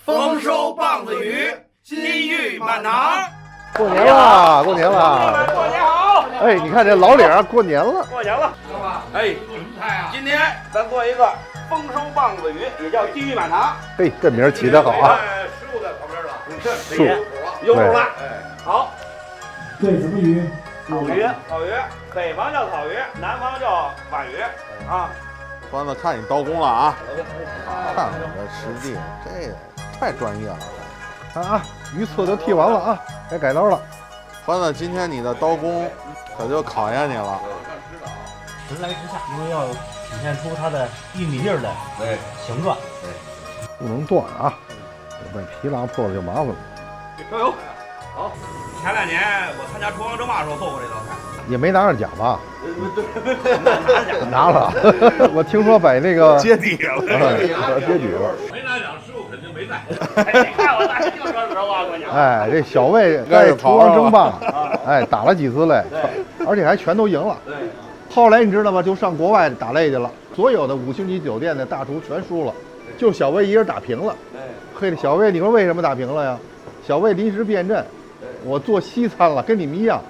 丰收棒子鱼，金玉满堂。过年了，过年了！过年好！哎，你看这老脸儿，过年了，过年了。哎，今天咱做一个丰收棒子鱼，也叫金玉满堂。嘿，这名儿起得好啊！师傅在旁边了，这树有谱了。哎，好。这什么鱼？草鱼，草鱼，北方叫草鱼，南方叫皖鱼啊。欢子，看你刀工了啊！看我这实际，这太专业了。看啊，鱼刺都剔完了啊，该改刀了。欢子，今天你的刀工可就考验你了。时来之下，因为要体现出它的玉米粒儿的形状，不能断啊，把皮拉破了就麻烦了。加油！好，前2年我参加厨房争霸的时候做过这道菜，也没拿上奖吧？拿了，我听说把那个接底了，接底了。没拿奖，师傅肯定没在。你看我大师就说实话，我讲。哎，这小魏在厨房争霸，哎，打了几次擂，而且还全都赢了。对。后来你知道吗？就上国外打擂去了，所有的5星级酒店的大厨全输了，就小魏一人打平了。嘿，小魏，你说为什么打平了呀？小魏临时变阵，我做西餐了，跟你们一样。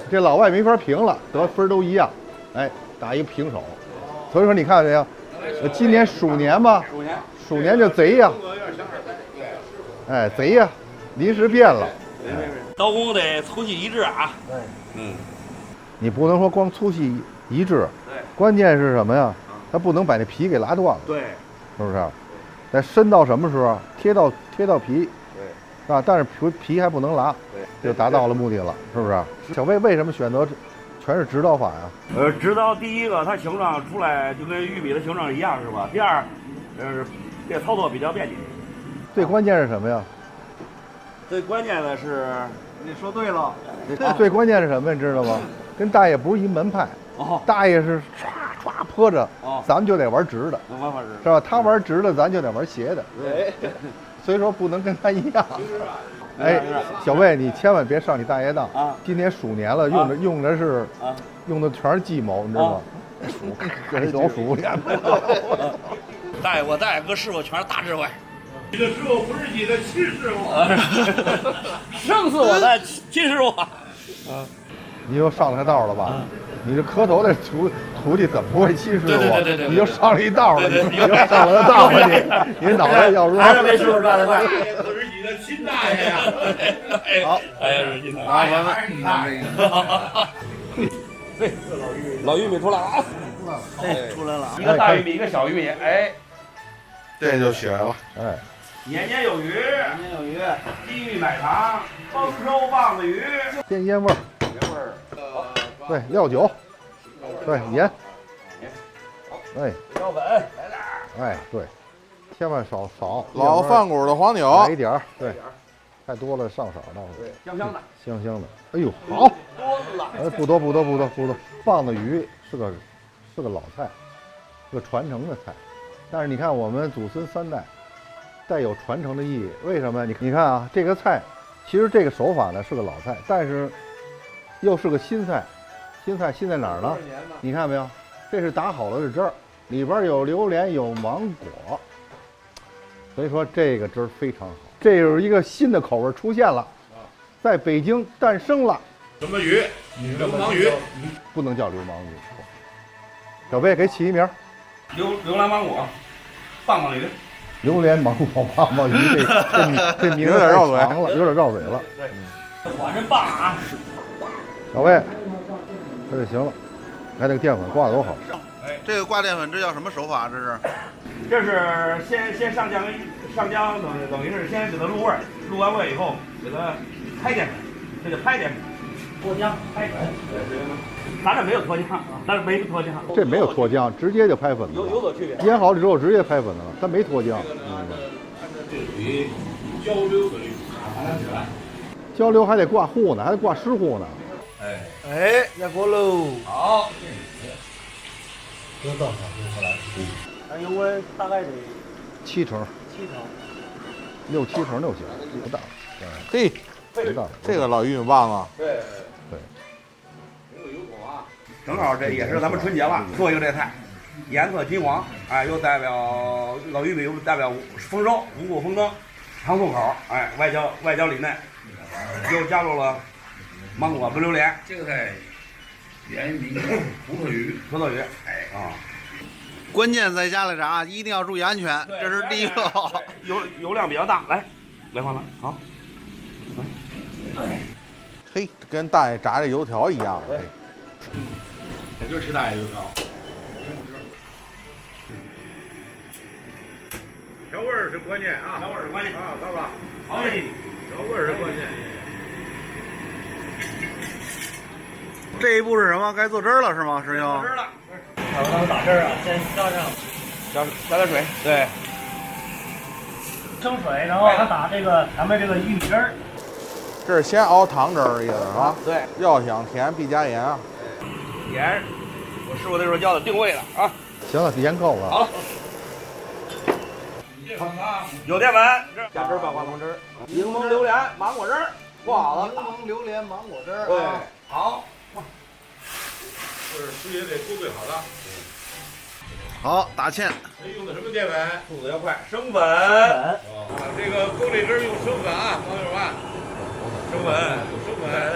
这老外没法平了，得分都一样，哎，打一个平手。所以说你看没有，今年鼠年嘛，鼠年就贼呀，哎，贼呀，临时变了。刀工得粗细一致啊。你不能说光粗细一致，关键是什么呀？它不能把那皮给拉断了，对，是不是？得伸到什么时候？贴到皮，对，啊，但是皮还不能拉，就达到了目的了，是不是？小魏为什么选择全是直刀法呀？直刀第一个，它形状出来就跟玉米的形状一样，是吧？第二，这操作比较便捷。最关键是什么呀？最关键的是，你说对了。最关键是什么？你知道吗？跟大爷不是一门派。大爷是唰唰泼着，咱们就得玩直的，是吧？他玩直的，咱就得玩斜的。对，所以说不能跟他一样。哎，小魏，你千万别上你大爷当啊！今年鼠年了，用的全是计谋，你知道吗？鼠，老鼠脸。大爷，我大爷哥师傅全是大智慧。你的师傅不是你的亲师傅，胜似我的亲师傅。你又上了道了吧？你这磕头的徒弟怎么不会亲师傅？对，你就上了一道了，你又上了道了，你脑袋要是还是没师傅干得快。可是你的亲大爷呀！好，哎呀，是亲大爷，还是你的这个。老玉米出来了啊！哎，出来了，一个大玉米，一个小玉米，哎，这就学了，哎。年年有余，金玉满堂，丰收棒子鱼。鲜烟味儿，对，料酒，对，盐，哎，料粉来点儿，哎，对，千万少，老饭馆的黄酒，来一点儿，对，太多了上色倒是，香香的，香香的，哎呦，好，哎，不多，棒子鱼是个老菜，是个传承的菜，但是你看我们祖孙3代。带有传承的意义，为什么呀？你看啊，这个菜，其实这个手法呢是个老菜，但是又是个新菜。新在哪儿呢？你看没有？这是打好了的汁儿，里边有榴莲，有芒果，所以说这个汁儿非常好。这有一个新的口味出现了，在北京诞生了。什么鱼？流氓鱼，不能叫流氓鱼。小贝给起一名，榴莲芒果，棒鱼。榴莲芒果棒棒鱼，这名字太长了，有点绕嘴了。对，我真棒啊！小魏，这就行了。看这个淀粉挂的多好。这个挂淀粉这叫什么手法？这是先上浆，等于是先给它入味儿，入完味以后给它拍淀粉，这就拍淀粉。脱浆拍粉。咱这没有脱浆，咱这没脱浆。这没有脱浆，直接就拍粉了。有所区别。腌好了之后直接拍粉的了，它没脱浆。这属于交流的交流还得挂糊呢，还得挂湿糊呢。哎，下锅喽。好。多大小时后来？油温大概得7成，6、7成就行，不大。嘿，不大。这个老玉米棒子，对。正好这也是咱们春节了，做一个这菜，颜色金黄，哎，又代表老玉米，又代表丰收，五谷丰登，糖醋口，哎，外焦里嫩，又加入了芒果不榴莲，这个菜源于民间葡萄鱼，哎啊。关键在家里啥？一定要注意安全，这是第一个。油量比较大，来换了，好。嘿，跟大爷炸这油条一样。对，我就吃大爷油条。调味儿是关键啊，调味儿是关键啊，爸爸。哎，调味儿是关键。这一步是什么？该做汁儿了是吗，师兄？做汁了。然后咱们打汁儿啊，先加上加点水，对，生水，然后打咱们这个玉米汁儿。这是先熬糖汁儿意思是吧？对，要想甜必加盐啊。盐，我师傅那时候教的定位了啊。行了，盐够了。好了。有淀粉，加汁儿拌花生汁，柠檬榴莲芒果汁儿，挂了。柠檬榴莲芒果汁儿。对，好。这是师爷给勾兑好的。好，打芡。用的什么淀粉？速度要快，生粉。这个勾这汁用生粉啊，朋友们。生粉，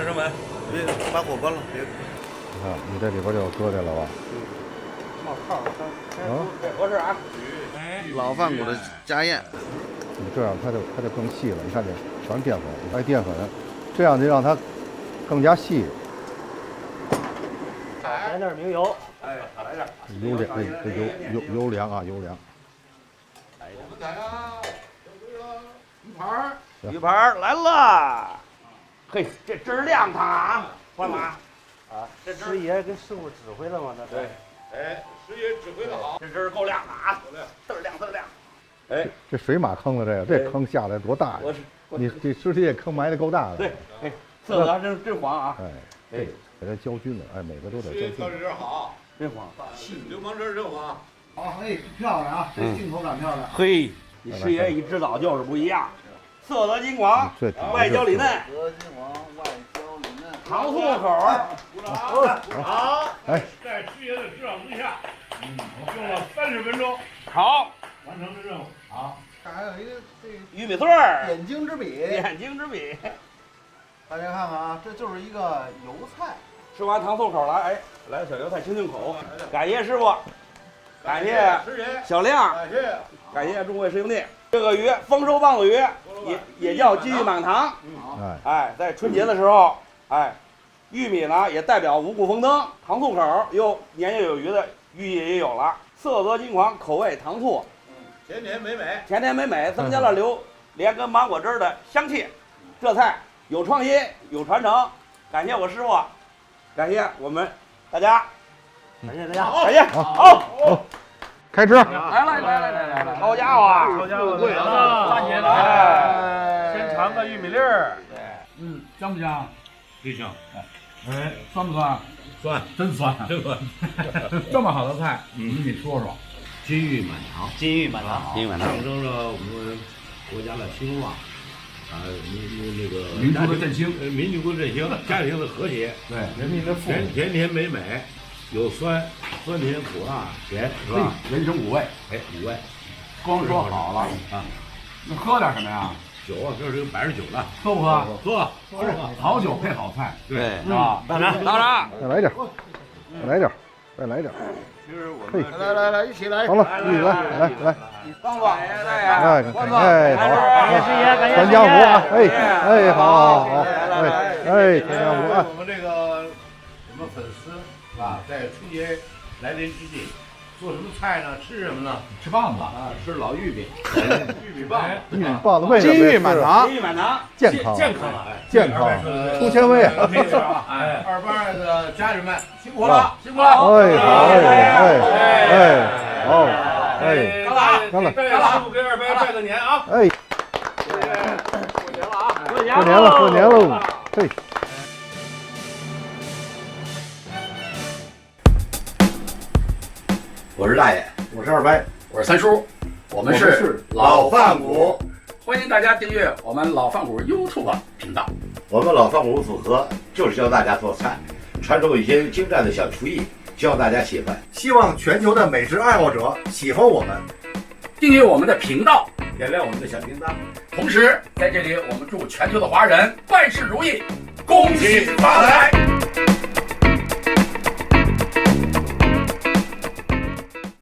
生粉。别把火关了，别。你看，你这里边就有疙瘩了吧？冒泡，合适啊。老饭骨的家宴。你这样它就更细了。你看这全是淀粉，哎，淀粉，这样就让它更加细。来点明油，哎，来点。油凉，这油凉啊，油凉。我们来啊，鱼盘儿。鱼盘来了。嘿，这汁儿亮堂啊，换马。啊，这汁师爷跟师傅指挥了吗？那对。哎，师爷指挥的好，这汁儿够亮的啊，嘚儿亮。哎，这水马坑的这坑下来多大呀！你这尸体也坑埋的够大的。对，哎，色泽还真黄啊。哎，给它浇均了，哎，每个都得师爷浇均。调这汁好，真黄。流氓汁真黄。好，哎，漂亮啊，这镜头感漂亮。嘿，你师爷一指导就是不一样，色泽金黄，外焦里嫩。色泽金黄，外焦里嫩。糖醋口。鼓掌。好。哎，在师爷的指导之下，用了30分钟，好，完成了任务。好。这还有一个玉米穗儿，点睛之笔。点睛之笔。大家看看啊，这就是一个油菜。吃完糖醋口了，哎，来个小油菜清清口。感谢师傅，感谢师爷，小亮，感谢中贵食用地。这个鱼丰收棒子鱼也叫金玉满堂。哎，在春节的时候，哎，玉米呢也代表五谷丰登，糖醋口又年年有余的寓意也有了。色泽金黄，口味糖醋，甜甜美美，甜甜美美，增加了榴莲跟芒果汁的香气。这菜有创新，有传承，感谢我师傅，感谢我们大家，感谢大家，感谢，好，开吃。来，好家伙，好家伙，贵了，大姐来，先尝个玉米粒儿，香不香？真香。哎，酸不酸？酸，真酸。这么好的菜，你说说。金玉满堂，象征着我们国家的兴旺，那个民族的振兴，家庭的和谐，对，人民的富裕，甜甜美美，有酸甜苦辣甜，是吧？人生5味，哎，5味。光说好了啊，那喝点什么呀？酒啊，这是有89的，喝不喝？喝，好酒配好菜，对，是吧？当然，再来点，再来点。嘿，来，一起来。好了，一起来。帮帮，哎，关子，好，感谢师爷，感谢全家福啊，哎，好，哎，全家福啊。我们这个我们粉丝是吧，在春节来临之际，做什么菜呢？吃什么呢？吃棒子啊，吃老玉米，玉米棒，玉米棒子为什么？金玉满堂，金玉满堂，健康，出纤维啊。哎，28的家人们辛苦了，辛苦了。好，干了啊！干了，师傅给2位拜个年啊！哎，过年了啊！过年喽！嘿。我是大爷，我是二白，我是三叔，我们是老饭骨，欢迎大家订阅我们老饭骨 YouTube 频道。我们老饭骨组合就是教大家做菜，传授一些精湛的小厨艺，教大家喜欢。希望全球的美食爱好者喜欢我们，订阅我们的频道，点亮我们的小铃铛。同时，在这里我们祝全球的华人万事如意，恭喜发财。